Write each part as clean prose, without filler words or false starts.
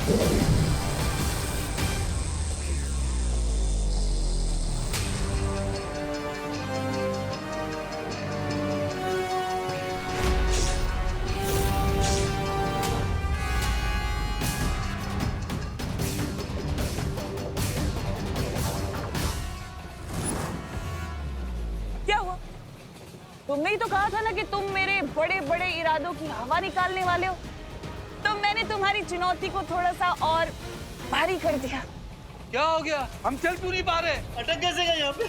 क्या हुआ? तुमने ही तो कहा था ना कि तुम मेरे बड़े बड़े इरादों की हवा निकालने वाले हो। तो मैंने तुम्हारी चुनौती को थोड़ा सा और भारी कर दिया। क्या हो गया? हम चल क्यों नहीं पा रहे? अटक कैसे गए यहाँ पे?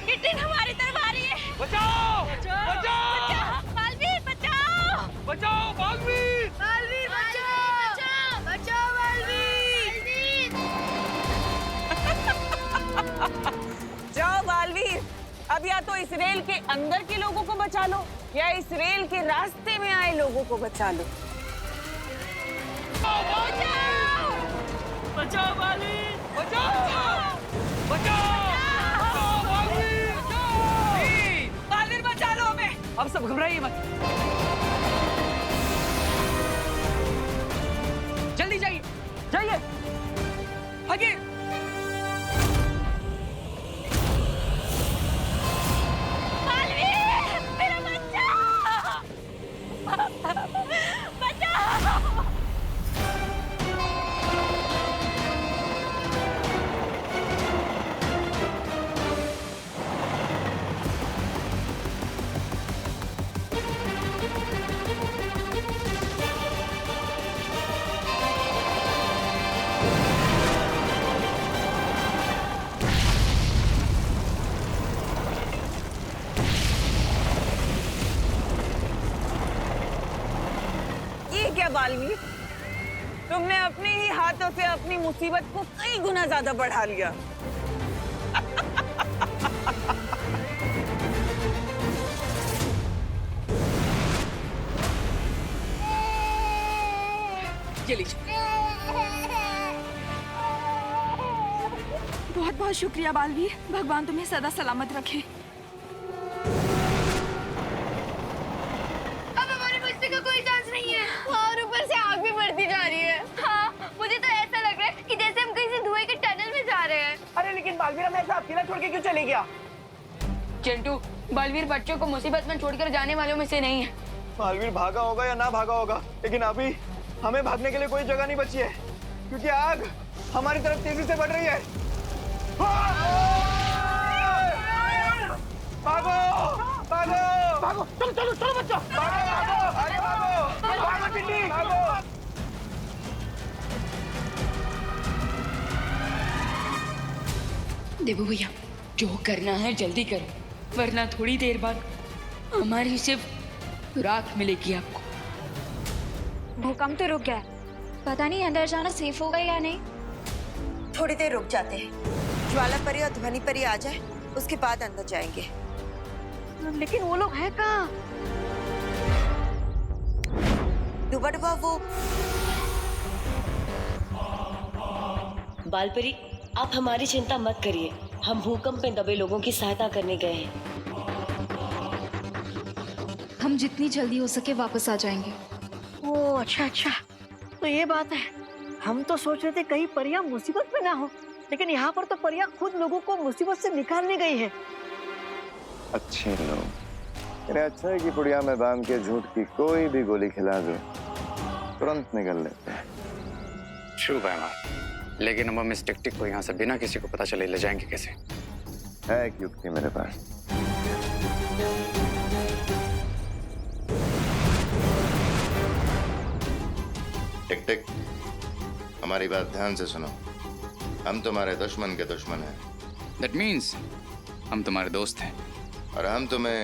किटिन हमारी तरफ आ रही है। बचाओ! बचाओ! बचाओ! बालवीर बचाओ! बचाओ बालवीर! बालवीर बचाओ! बचाओ बालवीर! जाओ बालवीर, अब या तो इस रेल के अंदर के लोगों को बचा लो या इस रेल के रास्ते में आए लोगों को बचा लो। बचाओ! बचाओ बालवीर! बचाओ! बचाओ! बालवीर! बालवीर बचा लो हमें। अब सब घबराइए मत। जल्दी जाइए, जाइए, भागिए। बालवीर, मेरा बच्चा! बचाओ! ये क्या बालवीर, तुमने अपने ही हाथों से अपनी मुसीबत को कई गुना ज्यादा बढ़ा लिया। ये लीजिए। बहुत बहुत शुक्रिया बालवीर, भगवान तुम्हें सदा सलामत रखे। अब हमारे बच्चे का कोई चांस नहीं है और ऊपर से आग भी बढ़ती जा रही है। हाँ, मुझे तो ऐसा लग रहा है कि जैसे हम कहीं से धुएं के टनल में जा रहे हैं। अरे लेकिन बालवीर हमें ऐसा अकेला छोड़ के क्यों चले गया? चिंटू, बालवीर बच्चों को मुसीबत में छोड़कर जाने वालों में से नहीं है। बालवीर भागा होगा या ना भागा होगा, लेकिन अभी हमें भागने के लिए कोई जगह नहीं बची है क्योंकि आग हमारी तरफ तेजी से बढ़ रही है। भागो! भागो! भागो! चलो चलो चलो बच्चों! भागो! भागो! अरे भागो! भागो टिड्डी! भागो! देवू भैया, जो करना है जल्दी करो, वरना थोड़ी देर बाद हमारी सिर्फ राख मिलेगी आपको। भूकंप तो रुक गया, पता नहीं अंदर जाना सेफ होगा या नहीं। थोड़ी देर रुक जाते हैं, ज्वाला परी और ध्वनि परी आ जाए, उसके बाद अंदर जाएंगे। लेकिन वो लोग हैं कहाँ? डुबा डुबा वो बालपरी, आप हमारी चिंता मत करिए, हम भूकंप में दबे लोगों की सहायता करने गए हैं। हम जितनी जल्दी हो सके वापस आ जाएंगे। ओह अच्छा अच्छा, तो ये बात है। हम तो सोच रहे थे कहीं परियां मुसीबत में ना हो, लेकिन यहाँ पर तो परियां खुद लोगों को मुसीबत से निकालने गई है। अच्छे लोग, अरे अच्छा है कि पुड़िया में बांध के झूठ की कोई भी गोली खिला दो, तुरंत निकल लेते हैं। ट्रू भाई, लेकिन हम इस टिक को यहाँ से बिना किसी को पता चले ले जाएंगे कैसे? है एक युक्ति मेरे पास। टिक टिक, हमारी बात ध्यान से सुनो। हम तुम्हारे दुश्मन के दुश्मन हैं। That means हम तुम्हारे दोस्त हैं। और हम तुम्हें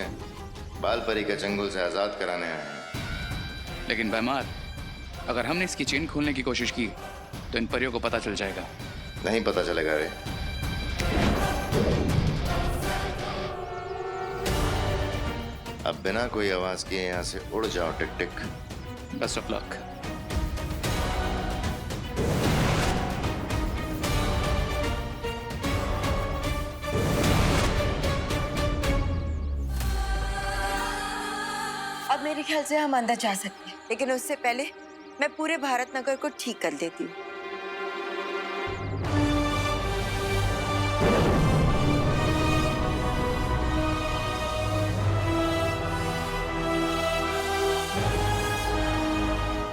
बालपरी के चंगुल से आजाद कराने आए हैं। लेकिन भैमार, अगर हमने इसकी चेन खोलने की कोशिश की तो इन परियों को पता चल जाएगा। नहीं पता चलेगा रे। अब बिना कोई आवाज किए यहाँ से उड़ जाओ tick tick. Best of luck. मेरे ख्याल से हम अंदर जा सकते हैं, लेकिन उससे पहले मैं पूरे भारत नगर को ठीक कर देती हूँ।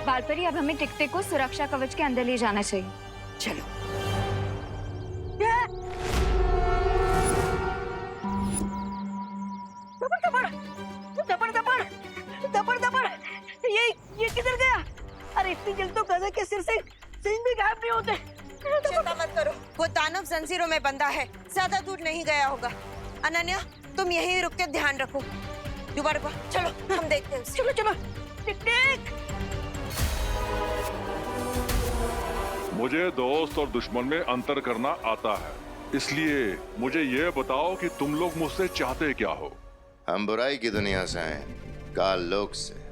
बालपरी, अब हमें टिकटिक को सुरक्षा कवच के अंदर ले जाना चाहिए। चलो। ये किधर गया? अरे इतनी जल्दी तो गधा के सिर से सिंह भी गायब नहीं होते। चिंता मत करो, वो दानव जंजीरों में बंधा है, ज्यादा दूर नहीं गया होगा। अनन्या, तुम यहीं रुक के ध्यान रखो। दोबारा चलो, हम देखते हैं। चलो चलो। टिक-टिक। मुझे दोस्त और दुश्मन में अंतर करना आता है, इसलिए मुझे ये बताओ कि तुम लोग मुझसे चाहते क्या हो? हम बुराई की दुनिया से आए, काल लोक से,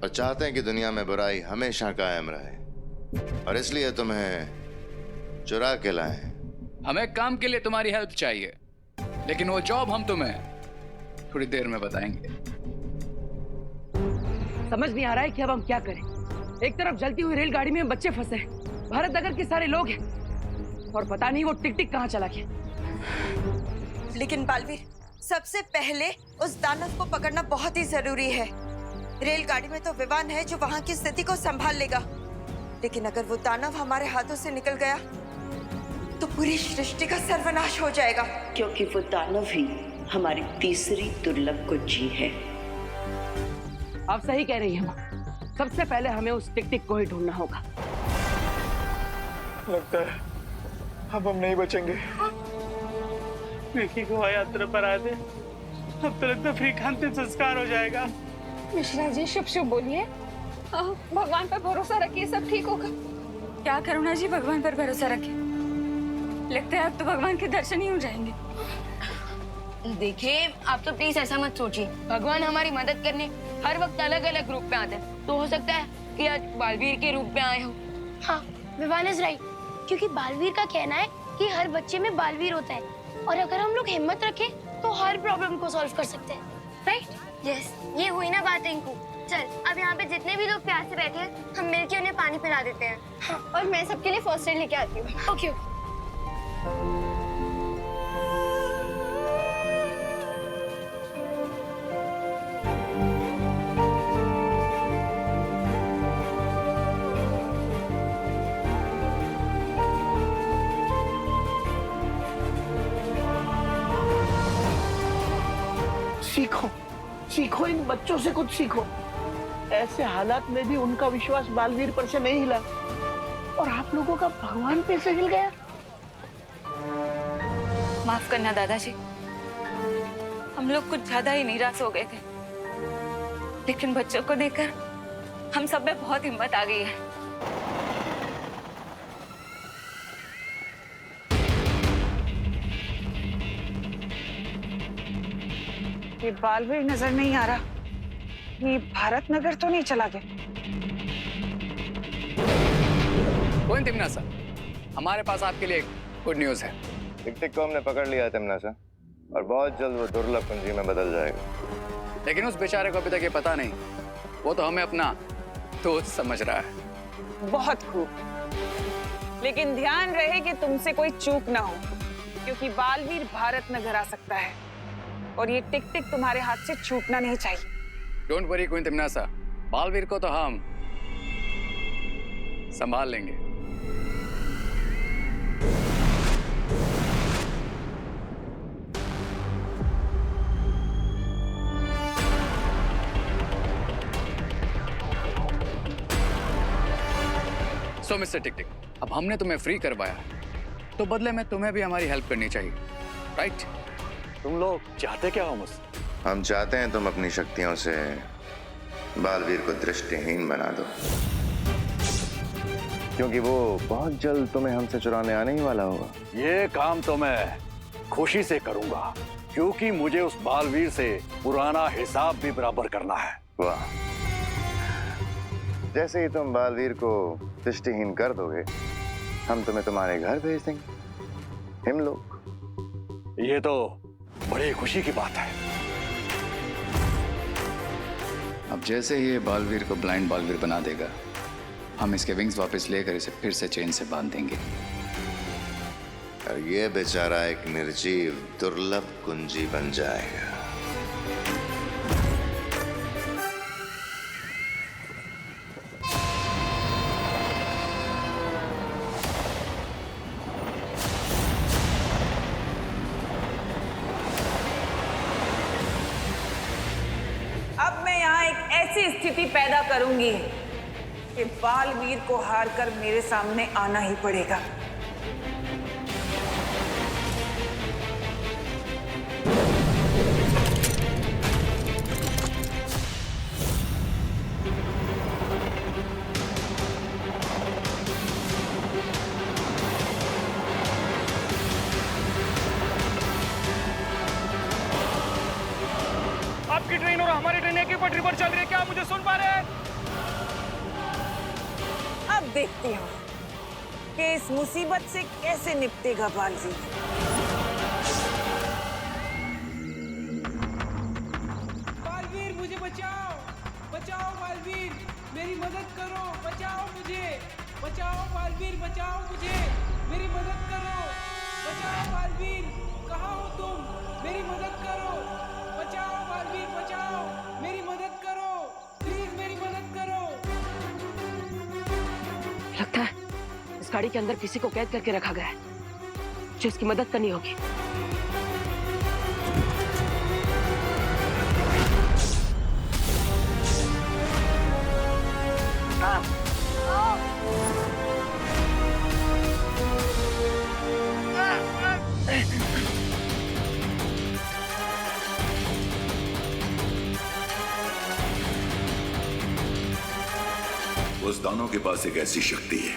और चाहते हैं कि दुनिया में बुराई हमेशा कायम रहे, और इसलिए तुम्हें चुरा के लाए हैं। हमें काम के लिए तुम्हारी हेल्प चाहिए, लेकिन वो जॉब हम तुम्हें थोड़ी देर में बताएंगे। समझ नहीं आ रहा है कि अब हम क्या करें। एक तरफ जलती हुई रेलगाड़ी में बच्चे फंसे हैं, भारत नगर के सारे लोग हैं, और पता नहीं वो टिक टिक कहाँ चला गया। लेकिन बालवीर, सबसे पहले उस दानव को पकड़ना बहुत ही जरूरी है। रेलगाड़ी में तो विमान है जो वहाँ की स्थिति को संभाल लेगा, लेकिन अगर वो दानव हमारे हाथों से निकल गया तो पूरी सृष्टि का सर्वनाश हो जाएगा। क्योंकि वो दानव ही हमारी तीसरी दुर्लभ कुंजी है। आप सही कह रही हैं माँ, सबसे पहले हमें उस टिक टिक को ही ढूंढना होगा। लगता है अब हम नहीं बचेंगे। विकी को यात्रा पर आए थे, अब तो लगता फ्रीकांत संस्कार हो जाएगा। मिश्रा जी, शुभ शुभ बोलिए। भगवान पर भरोसा रखिए, सब ठीक होगा। क्या करुणा जी, भगवान पर भरोसा रखिए। लगता है अब तो भगवान के दर्शन ही हो जाएंगे। देखिए, आप तो प्लीज ऐसा मत सोचिए। भगवान हमारी मदद करने हर वक्त अलग अलग रूप में आते हैं, तो हो सकता है कि आज बालवीर के रूप में आए हो। हाँ, विवान इज राइट, क्योंकि बालवीर का कहना है कि हर बच्चे में बालवीर होता है, और अगर हम लोग हिम्मत रखें तो हर प्रॉब्लम को सॉल्व कर सकते हैं, राइट? यस, ये हुई ना बात रिंकू। चल, अब यहाँ पे जितने भी लोग प्यासे बैठे हैं, हम मिलके उन्हें पानी पिला देते हैं। हाँ, और मैं सबके लिए फर्स्ट एड लेके आती हूँ। Okay okay. सीखो, सीखो, इन बच्चों से कुछ सीखो। ऐसे हालात में भी उनका विश्वास बालवीर पर से नहीं हिला, और आप लोगों का भगवान पे से हिल गया। माफ करना दादाजी, हम लोग कुछ ज्यादा ही निराश हो गए थे, लेकिन बच्चों को देखकर हम सब में बहुत हिम्मत आ गई है। ये बालवीर नजर नहीं आ रहा, ये भारत नगर तो नहीं चला गया। कौन तिमना सर, हमारे पास आपके लिए गुड न्यूज है। टिक टिक को हमने पकड़ लिया तिमना सर, और बहुत जल्द वो दुर्लभ कुंजी में बदल जाएगा। लेकिन उस बेचारे को अभी तक ये पता नहीं, वो तो हमें अपना दोस्त समझ रहा है। बहुत खूब, लेकिन ध्यान रहे कि तुमसे कोई चूक ना हो, क्योंकि बालवीर भारत नगर आ सकता है, और ये टिक टिक तुम्हारे हाथ से छूटना नहीं चाहिए। डोंट वरी क्वीन तिमनासा, बालवीर को तो हम संभाल लेंगे। सो मिस्टर टिक टिक, अब हमने तुम्हें फ्री करवाया, तो बदले में तुम्हें भी हमारी हेल्प करनी चाहिए, राइट? तुम लोग चाहते क्या हो मुझसे? हम चाहते हैं तुम अपनी शक्तियों से बालवीर को दृष्टिहीन बना दो, क्योंकि वो बहुत जल्द तुम्हें हमसे चुराने आने ही वाला होगा। ये काम तो मैं खुशी से करूंगा, क्योंकि मुझे उस बालवीर से पुराना हिसाब भी बराबर करना है। वाह, जैसे ही तुम बालवीर को दृष्टिहीन कर दोगे, हम तुम्हें तुम्हारे घर भेज देंगे, हम लोग। ये तो बड़ी खुशी की बात है। अब जैसे ही ये बालवीर को ब्लाइंड बालवीर बना देगा, हम इसके विंग्स वापस लेकर इसे फिर से चेन से बांध देंगे। और ये बेचारा एक निर्जीव दुर्लभ कुंजी बन जाएगा। अब मैं यहाँ एक ऐसी स्थिति पैदा करूंगी कि बालवीर को हारकर मेरे सामने आना ही पड़ेगा। आपकी ट्रेन और हमारी ट्रेन एक ही पटरी पर चल रही है, क्या आप मुझे सुन पा रहे हैं? अब देखती हूँ कि इस मुसीबत से कैसे निपटेगा बालवीर। बालवीर मुझे बचाओ, बचाओ बालवीर, मेरी मदद करो, बचाओ मुझे, बचाओ बालवीर, बचाओ मुझे, मेरी मदद करो, बचाओ बालवीर, कहाँ हो तुम, मेरी मदद करो, बचाओ बालवीर, बचाओ, मेरी मदद करो, प्लीज मेरी मदद करो। लगता है इस गाड़ी के अंदर किसी को कैद करके रखा गया है, जो इसकी मदद करनी होगी। उस दानव के पास एक ऐसी शक्ति है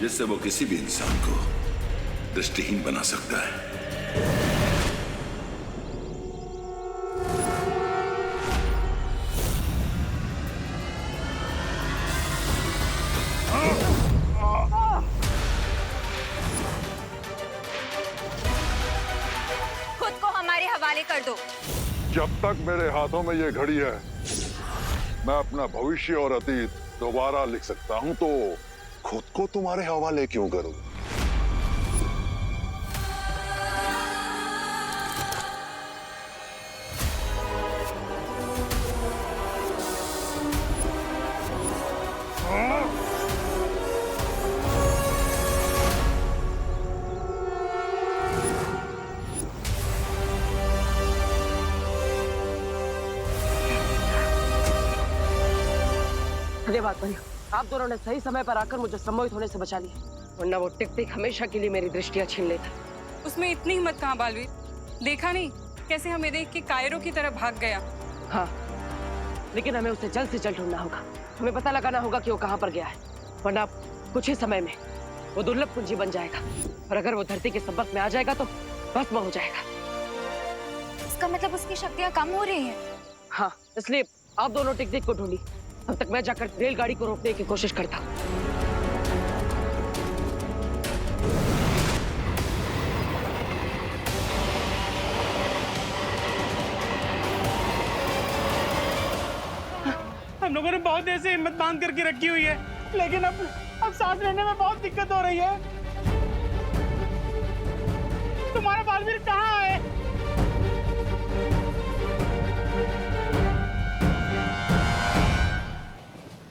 जिससे वो किसी भी इंसान को दृष्टिहीन बना सकता है। खुद को हमारे हवाले कर दो। जब तक मेरे हाथों में ये घड़ी है, मैं अपना भविष्य और अतीत दोबारा लिख सकता हूं, तो खुद को तुम्हारे हवाले क्यों करूं? धन्यवाद भैया, आप दोनों ने सही समय पर आकर मुझे सम्मोहित होने से बचा लिया, वरना वो टिक टिक हमेशा के लिए मेरी दृष्टियां छीन लेता। उसमें इतनी हिम्मत कहाँ बालवीर, देखा नहीं कैसे हमें देख के कायरों की तरह भाग गया। हाँ, लेकिन हमें उसे जल्द से जल्द ढूंढना होगा। हमें पता लगाना होगा कि वो कहाँ पर गया है, वरना कुछ ही समय में वो दुर्लभ कुंजी बन जाएगा, और अगर वो धरती के संपर्क में आ जाएगा तो भस्म हो जाएगा। इसका मतलब उसकी शक्तियाँ कम हो रही हैं। हाँ, इसलिए आप दोनों टिक टिक को ढूंढी, तब तक मैं जाकर रेलगाड़ी को रोकने की कोशिश करता हूँ। हम लोगों ने बहुत देर से हिम्मत बांध करके रखी हुई है, लेकिन अब सांस लेने में बहुत दिक्कत हो रही है। तुम्हारा बालवीर कहाँ है?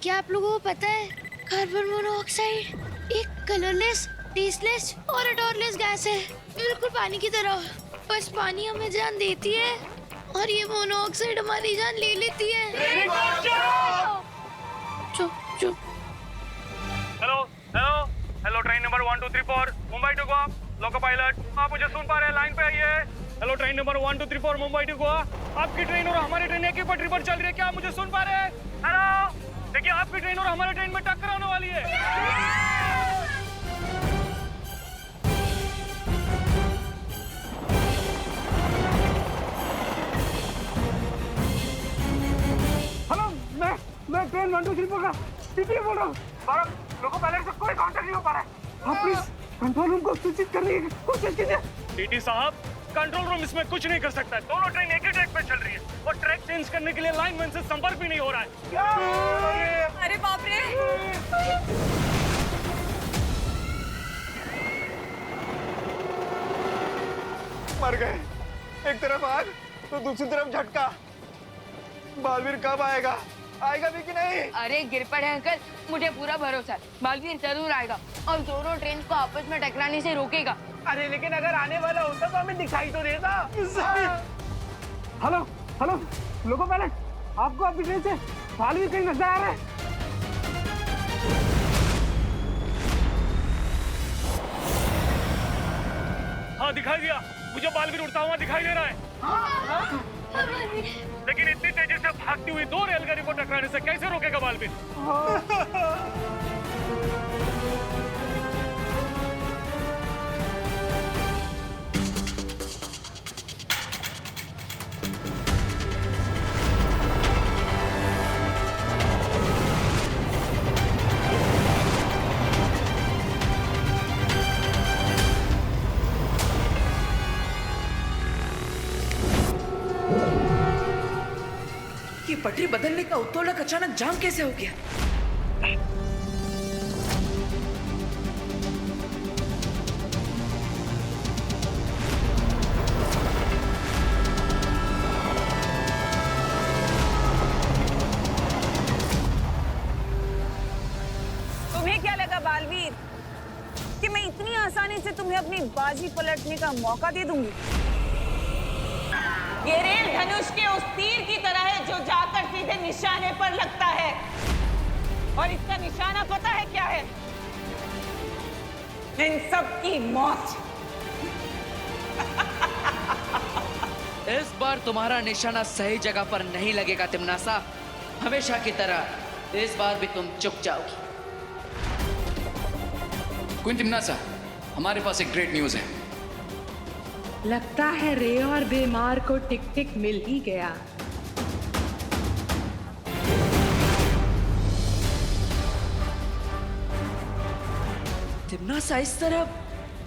क्या आप लोगों को पता है कार्बन मोनोऑक्साइड एक कलरलेस, टेस्टलेस और odorless गैस है, बिल्कुल पानी की तरह। बस पानी हमें जान देती है और ये मोनोऑक्साइड हमारी जान ले लेती है। चुप चुप। Hello hello hello, train number 1234 Mumbai to Goa, loco pilot, आप मुझे सुन पा रहे हैं? लाइन पे आइए। Hello, train number 1234 Mumbai to Goa, आपकी ट्रेन और हमारी ट्रेन एक ही पटरी पर चल रही है, क्या आप मुझे सुन पा रहे हैं? हेलो, देखिए आपकी ट्रेन और हमारी ट्रेन में टक्कर होने वाली है। हेलो, मैं ट्रेन 1234 का टीटी बोल रहा हूँ। लोको पायलट से कोई कांटेक्ट नहीं हो पा रहा है। आप प्लीज कंट्रोल रूम को सूचित करने की कोशिश कीजिए। टीटी साहब, कंट्रोल रूम इसमें कुछ नहीं कर सकता है। दोनों ट्रेन एक ही ट्रैक पे चल रही है और ट्रैक चेंज करने के लिए लाइनमैन से संपर्क भी नहीं हो रहा है। अरे बाप रे! मर गए। एक तरफ आग तो दूसरी तरफ झटका। बालवीर कब आएगा? आएगा भी कि नहीं? अरे गिर पड़े अंकल, मुझे पूरा भरोसा है बालवीर जरूर आएगा और दोनों ट्रेन को आपस में टकराने से रोकेगा। अरे लेकिन अगर आने वाला होता तो हमें दिखाई तो देता। हेलो हेलो लोगो पायलट, आपको आपकी ट्रेन से बालवीर कहीं नजर आ रहा है? हाँ दिखाई दिया, मुझे बालवीर उड़ता हुआ दिखाई दे रहा है। लेकिन इतनी तेजी से भागती हुई दो रेलगाड़ी को टकराने से कैसे रोकेगा बालवीर? ये पटरी बदलने का उत्तोलक अचानक जाम कैसे हो गया? तुम्हें क्या लगा बालवीर कि मैं इतनी आसानी से तुम्हें अपनी बाजी पलटने का मौका दे दूंगी? ये रेल धनुष के उस तीर की तरह है जो जाकर सीधे निशाने पर लगता है, और इसका निशाना पता है क्या है? इन सब की मौत। इस बार तुम्हारा निशाना सही जगह पर नहीं लगेगा तिम्नासा। हमेशा की तरह इस बार भी तुम चुक जाओगी। क्वीन तिम्नासा, हमारे पास एक ग्रेट न्यूज है। लगता है रे और बीमार को टिक टिक मिल ही गया। तिम्नासा इस तरह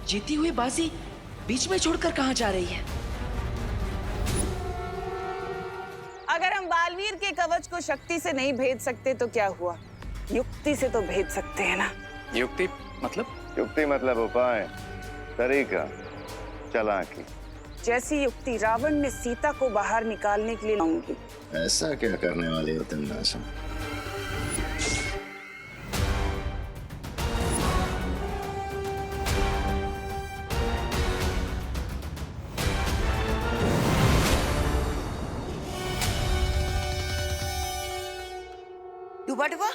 जीती हुई बाजी बीच में छोड़कर कहां जा रही है? अगर हम बालवीर के कवच को शक्ति से नहीं भेद सकते तो क्या हुआ, युक्ति से तो भेद सकते हैं ना। युक्ति मतलब? युक्ति मतलब उपाय, तरीका, चालाकी। जैसी युक्ति रावण ने सीता को बाहर निकालने के लिए लाऊंगी। ऐसा क्या करने वाली हो तिम्नासा? डुबा डुबा,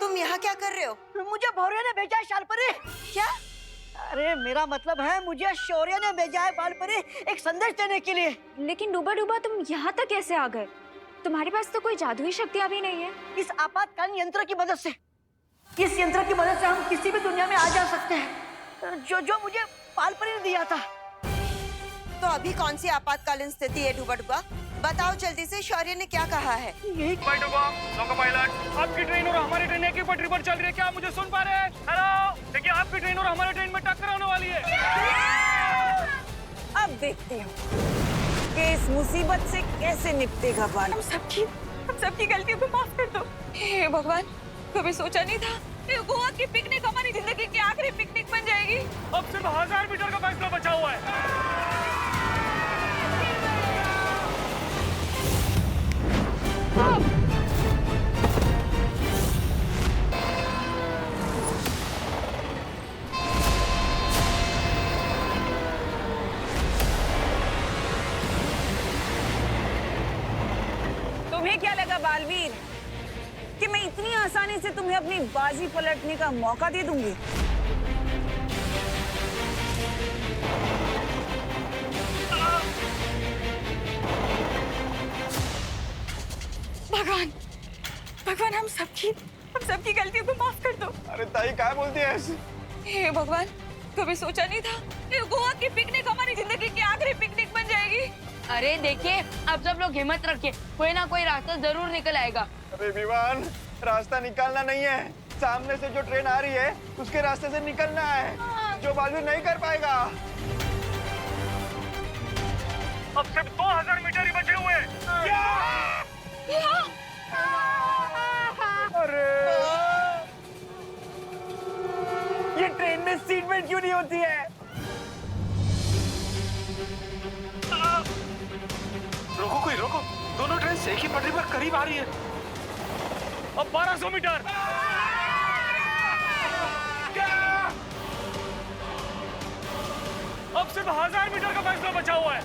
तुम यहाँ क्या कर रहे हो? मुझे भौरे ने भेजा है शालपरी। क्या? अरे मेरा मतलब है मुझे शौर्य ने भेजा है बालपरी एक संदेश देने के लिए। लेकिन डूबा डूबा तुम यहाँ तक कैसे आ गए? तुम्हारे पास तो कोई जादुई शक्तियाँ भी नहीं है। इस आपातकालीन यंत्र की मदद से, इस यंत्र की मदद से हम किसी भी दुनिया में आ जा सकते हैं, जो मुझे बालपरी ने दिया था। तो अभी कौन सी आपातकालीन स्थिति है डुबा डुबा? बताओ जल्दी से, शौर्य ने क्या कहा है? लोको पायलट, आपकी ट्रेन और हमारी ट्रेन एक ही पटरी पर चल रही है, क्या आप मुझे सुन पा रहे हैं? हेलो, देखिए आपकी ट्रेन और हमारी ट्रेन में टक्कर होने वाली है। अब देखते हो कि इस मुसीबत से कैसे निपटेगा बाल। हम सबकी गलतियों को माफ कर दो। हे भगवान, कभी सोचा नहीं था कि गोवा की पिकनिक हमारी जिंदगी की आखिरी पिकनिक बन जाएगी। अब सिर्फ 1000 मीटर का फैसला बचा हुआ है। तुम्हें क्या लगा बालवीर कि मैं इतनी आसानी से तुम्हें अपनी बाजी पलटने का मौका दे दूंगी? भगवान, भगवान हम सबकी गलतियों को माफ कर दो। अरे ताई क्या बोलती है ऐसे? हे भगवान, कभी सोचा नहीं था कि गोवा की पिकनिक हमारी जिंदगी की आखिरी पिकनिक बन जाएगी। अरे देखिए, अब सब लोग हिम्मत रखिए, कोई ना कोई रास्ता जरूर निकल आएगा। अरे विवान, रास्ता निकालना नहीं है, सामने से जो ट्रेन आ रही है उसके रास्ते से निकलना है, जो बालवीर नहीं कर पाएगा। अब सिर्फ 2000 मीटर ही बचे हुए हैं। अरे ये ट्रेन में सीट बेल्ट क्यों नहीं होती है? रोको कोई रोको, दोनों ट्रेन एक ही पटरी पर करीब आ रही है। अब 1200 मीटर। अब सिर्फ 1000 मीटर का फैसला बचा हुआ है।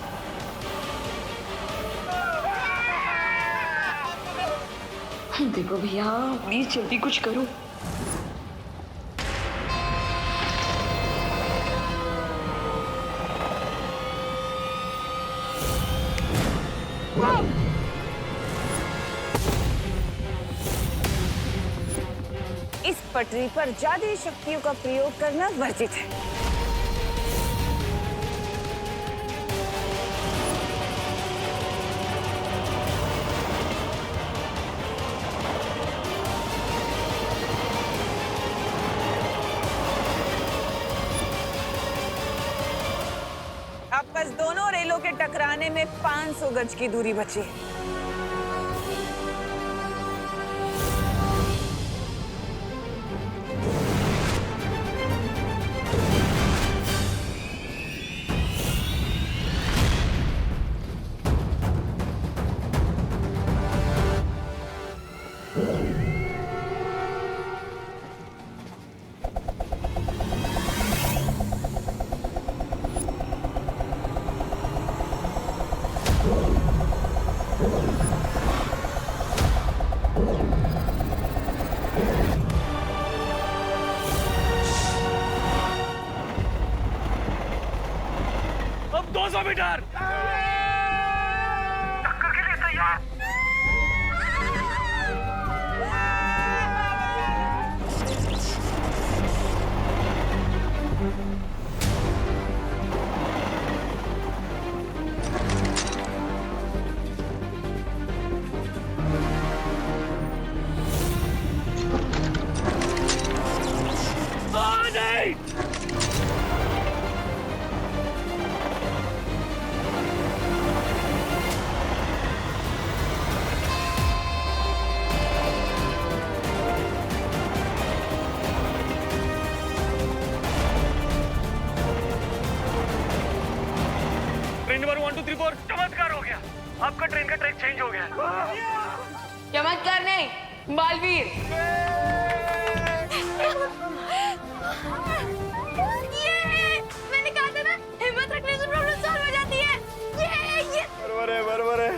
देखो भैया, प्लीज जल्दी कुछ करो। इस पटरी पर जादुई शक्तियों का प्रयोग करना वर्जित है। अब बस दोनों रेलों के टकराने में 500 गज की दूरी बची है। अब 200 मीटर। टक्कर के लिए तैयार। नहीं। ट्रेन नंबर 1 2 3 4 चमत्कार हो गया। आपका ट्रेन का ट्रैक चेंज हो गया। चमत्कार नहीं, बालवीर। मैंने कहा था ना, हिम्मत रखने से प्रॉब्लम सॉल्व हो जाती है। ये बरोबर है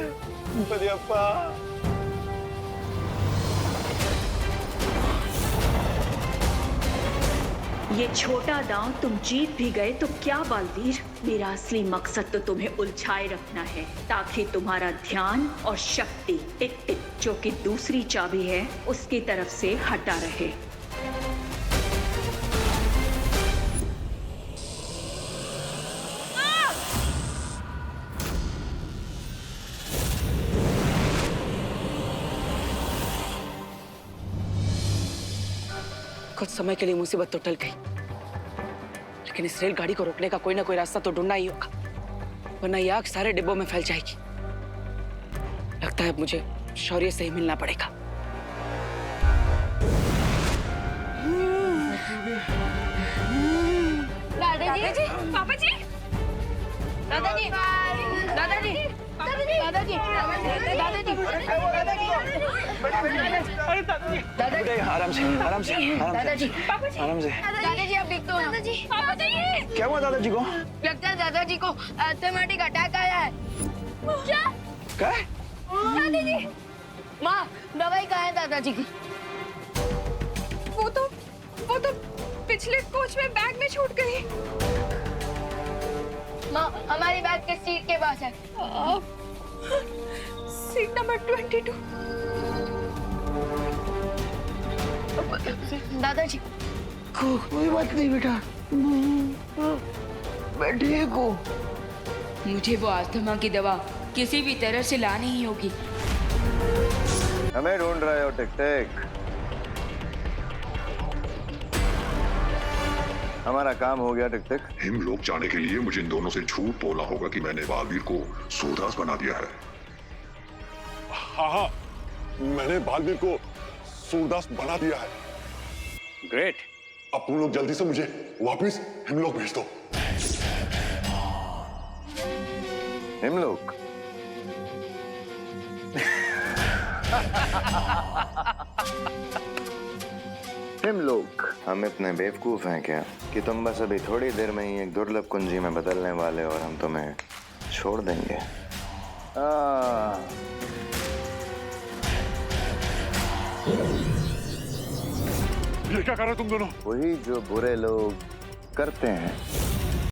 बदियप्पा। ये छोटा दांव तुम जीत भी गए तो क्या बालवीर, मेरा असली मकसद तो तुम्हें उलझाए रखना है ताकि तुम्हारा ध्यान और शक्ति टिक टिक जो कि दूसरी चाबी है उसकी तरफ से हटा रहे। कुछ समय के लिए मुसीबत तो टल गई, लेकिन इस रेलगाड़ी को रोकने का कोई ना कोई रास्ता तो ढूंढना ही होगा, वरना ये आग सारे डिब्बों में फैल जाएगी। लगता है अब मुझे शौर्य से ही मिलना पड़ेगा। दादाजी, पापा जी, दादाजी, दादाजी, दादाजी, दादाजी, दादाजी आराम से दादाजी, पापा जी, आराम से। दादाजी आप देख तो दादाजी, पापा जी, क्या हुआ दादाजी को? लगता है दादाजी को एस्थेमेटिक अटैक आया है। क्या दादाजी? माँ, दवाई कहाँ है दादाजी की? वो तो पिछले कोच में बैग में छूट गई। माँ, हमारी बैग के सीट के पास है। Seat number 22। दादाजी, कोई बात नहीं बेटा, मैं ठीक हूँ। मुझे वो अस्थमा की दवा किसी भी तरह से लानी ही होगी। हमें ढूंढ रहे हो टिक टिक? हमारा काम हो गया टिक टिक। हिमलोक जाने के लिए मुझे इन दोनों से झूठ बोलना होगा कि मैंने बालवीर को सूरदास बना दिया है। हाँ, मैंने बालवीर को सूरदास बना दिया है। ग्रेट। अब तुम लोग जल्दी से मुझे वापस हिमलोक भेज दो। हिमलोक? हिमलोक? हम इतने बेवकूफ हैं क्या कि तुम बस अभी थोड़ी देर में ही एक दुर्लभ कुंजी में बदलने वाले और हम तुम्हें छोड़ देंगे। ये क्या कर रहे तुम दोनों? वही जो बुरे लोग करते हैं।